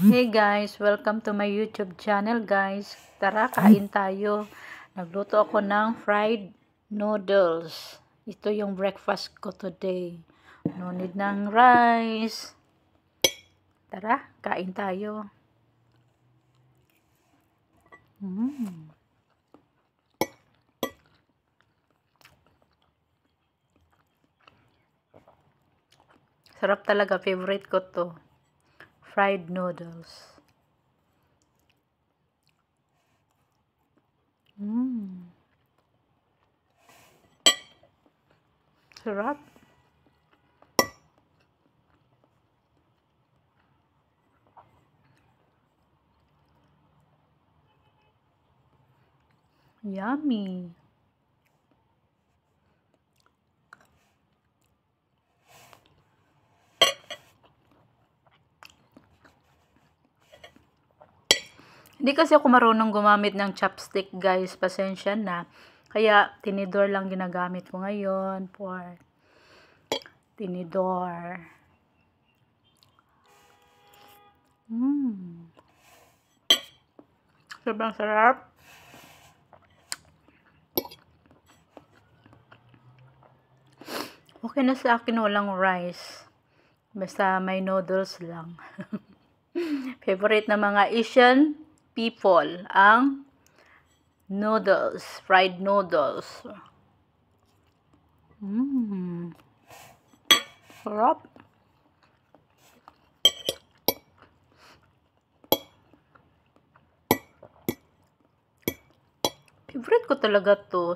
Hey guys, welcome to my YouTube channel guys. Tara, kain tayo. Nagluto ako ng fried noodles. Ito yung breakfast ko today. No need ng rice. Tara, kain tayo. Sarap talaga, favorite ko to. Fried noodles. Sarap. Yummy. Hindi kasi ako marunong gumamit ng chopstick guys, pasensya na. Kaya tinidor lang ginagamit ko ngayon for tinidor. Sobrang sarap. Okay na sa akin walang rice. Basta may noodles lang. Favorite na mga Asian people ang noodles, fried noodles. Sarap. Favorite ko talaga to.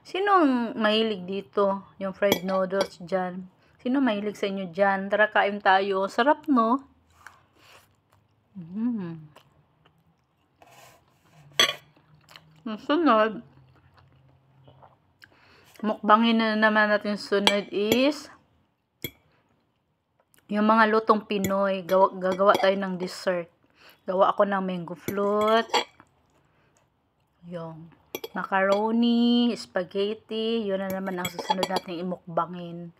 Sinong mahilig dito? Yung fried noodles dyan. Sino mahilig sa inyo dyan? Tara, kain tayo. Sarap, no? Sunod. Mukbangin na naman natin sunod is yung mga lutong Pinoy. Gagawa tayo ng dessert. Gawa ako ng mango float. Yung macaroni, spaghetti, yun na naman ang susunod nating imukbangin.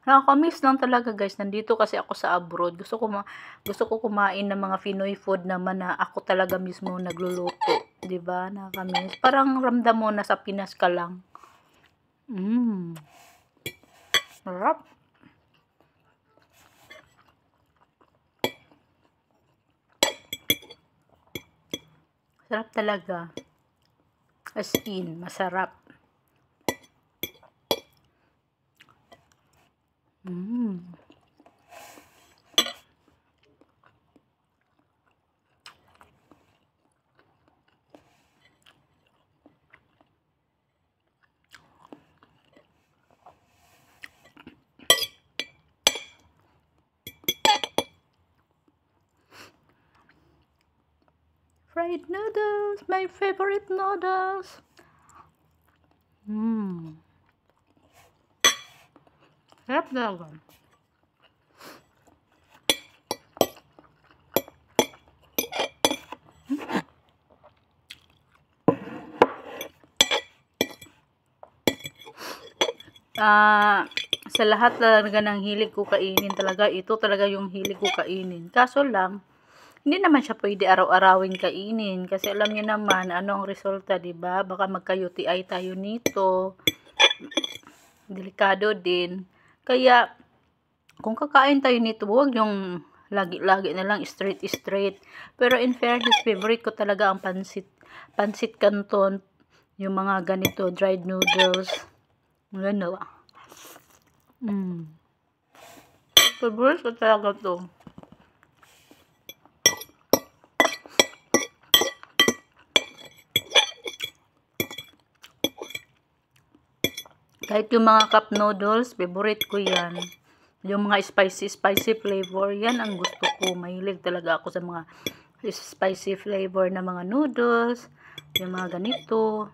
Nakakamiss lang talaga guys, nandito kasi ako sa abroad. Gusto ko kumain ng mga Pinoy food naman na ako talaga mismo nagluluto. 'Di ba? Nakakamiss. Parang ramdam mo na sa Pinas ka lang. Sarap. Sarap talaga. As in, masarap. Fried noodles, my favorite noodles. Sarap talaga. Sa lahat talaga ng hilig ko kainin talaga, ito talaga yung hilig ko kainin. Kaso lang, hindi naman siya pwede araw-arawin kainin kasi alam niyo naman ano ang resulta, 'di ba? Baka magka-UTI tayo nito. Delikado din. Kaya kung kakain tayo nito, huwag yung lagi-lagi na lang straight. Pero in fairness, favorite ko talaga ang pansit canton, yung mga ganito, dried noodles. Ano? Favorite ko talaga to. Kahit yung mga cup noodles, favorite ko yan. Yung mga spicy flavor, yan ang gusto ko. Mahilig talaga ako sa mga spicy flavor na mga noodles. Yung mga ganito.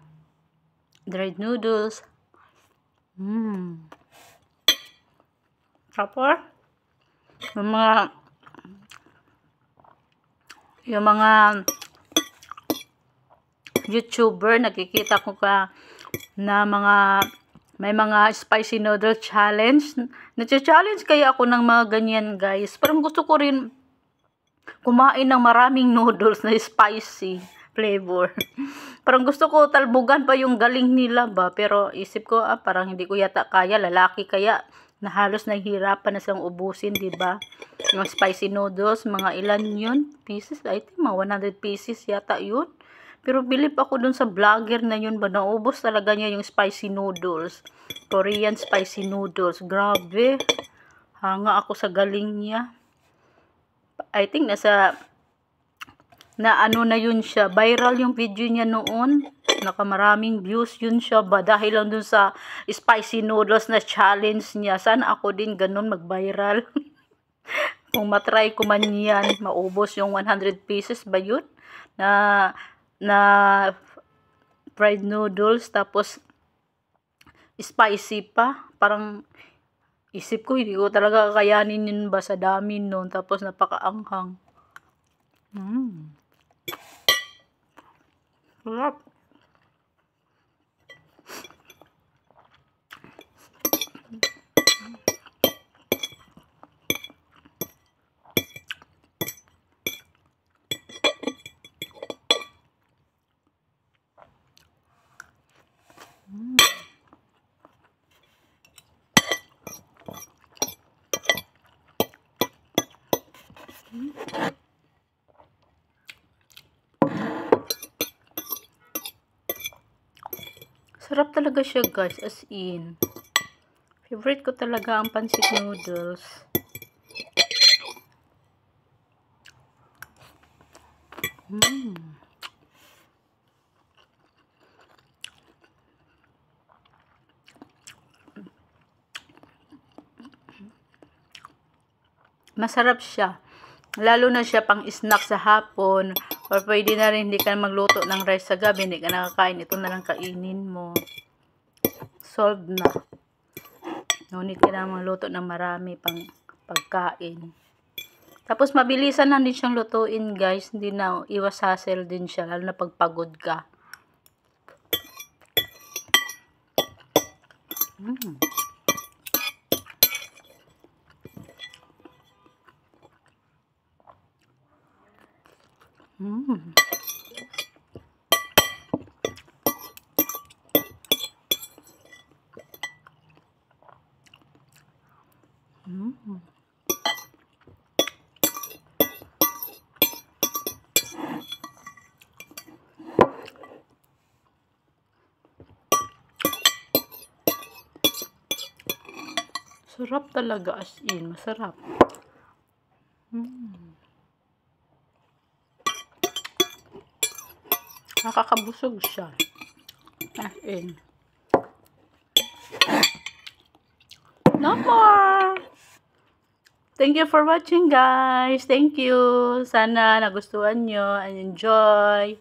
Dried noodles. Tapos, yung mga YouTuber, nakikita ko na may mga spicy noodle challenge. Nag-challenge kaya ako ng mga ganyan guys. Parang gusto ko rin kumain ng maraming noodles na spicy flavor. Parang gusto ko talbugan pa yung galing nila ba, pero isip ko parang hindi ko yata kaya, lalaki kaya na halos nahihirapan na silang ubusin, 'di ba? Yung spicy noodles, mga ilan 'yun? Pieces, I think mga 100 pieces yata 'yun. Pero bilib ako dun sa vlogger na 'yun ba, naubos talaga niya yung spicy noodles. Korean spicy noodles. Grabe. Hanga ako sa galing niya. I think na ano na yun siya, viral yung video niya noon, nakamaraming views yun siya ba, dahil lang dun sa spicy noodles na challenge niya. Sana ako din ganun mag-viral. Kung matry ko man yan, maubos yung 100 pieces ba yun, na fried noodles, tapos spicy pa, parang isip ko, hindi ko talaga kakayanin yun ba sa dami nun, tapos napakaanghang. Sarap. Sarap talaga siya guys, as in. Favorite ko talaga ang pancit noodles. Masarap siya. Lalo na siya pang snack sa hapon. Or pwede na rin, hindi ka magluto ng rice sa gabi, hindi ka nakakain, ito na lang kainin mo. Solved na. Ngunit ka na magluto ng marami pang pagkain. Tapos mabilisan lang din siyang lutuin guys. Hindi na iwas hassle din siya, lalo na pagpagod ka. Sarap talaga, as in, masarap. Nakakabusog siya. As in. No more! Thank you for watching guys. Thank you. Sana nagustuhan nyo and enjoy.